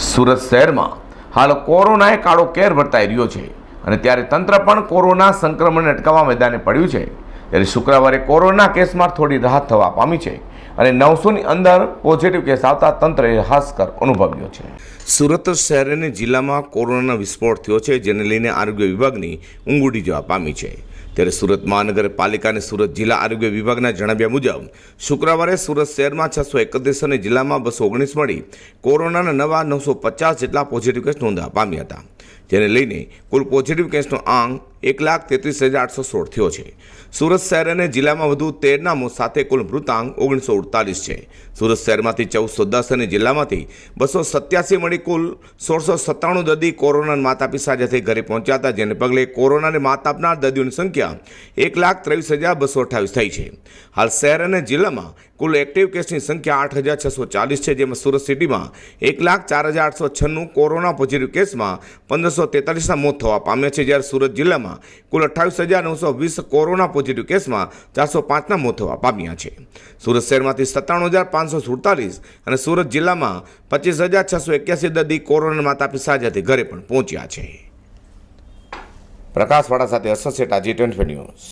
સુરત શહેરમાં હાલ કોરોનાએ કાળો કેર વર્તાઈ રહ્યો છે અને ત્યારે તંત્ર પણ કોરોના સંક્રમણને અટકાવવા મેદાને પડ્યું છે। ત્યારે શુક્રવારે કોરોના કેસમાં થોડી રાહત થવા પામી છે અને 900ની અંદર પોઝિટિવ કેસ આવતા તંત્રએ હાશકર અનુભવ્યો છે। સુરત શહેર અને જિલ્લામાં કોરોનાનો વિસ્ફોટ થયો છે, જેને લઈને આરોગ્ય વિભાગની ઊંઘ ઉડી જવા પામી છે। ત્યારે સુરત મહાનગરપાલિકા અને સુરત જિલ્લા આરોગ્ય વિભાગના જણાવ્યા મુજબ શુક્રવારે સુરત શહેરમાં 631 અને જિલ્લામાં 219 મળી કોરોનાના નવા 950 જેટલા પોઝિટિવ કેસ નોંધવા પામ્યા હતા, જેને લઈને કુલ પોઝિટિવ કેસનો આંક 1,33,816 થયો છે। સુરત શહેર અને જિલ્લામાં વધુ 13ના મોત સાથે કુલ મૃતાંક 1948 છે। સુરત શહેરમાંથી 1410 અને જિલ્લામાંથી 287 મળી કુલ 1697 દર્દી કોરોનાના માત આપી સાજા થઈ ઘરે પહોંચ્યા હતા, જેને પગલે કોરોનાને માત આપનાર દર્દીઓની સંખ્યા 1,23,228 થઈ છે। હાલ શહેર અને જિલ્લામાં કુલ એક્ટિવ કેસની સંખ્યા 8,640 છે, જેમાં સુરત સિટીમાં 1,04,896 કોરોના પોઝિટિવ કેસમાં 1,543ના મોત થવા પામ્યા છે, જ્યારે સુરત જિલ્લામાં કુલ 28,920 કોરોના પોઝિટિવ કેસમાં 405ના મોત થવા પામ્યા છે। સુરત શહેરમાંથી 97,547 અને સુરત જિલ્લામાં 25,681 દર્દી કોરોના માત આપી સાજાથી ઘરે પણ પહોંચ્યા છે। પ્રકાશવાળા સાથે અસર સેટા G20 ન્યૂઝ।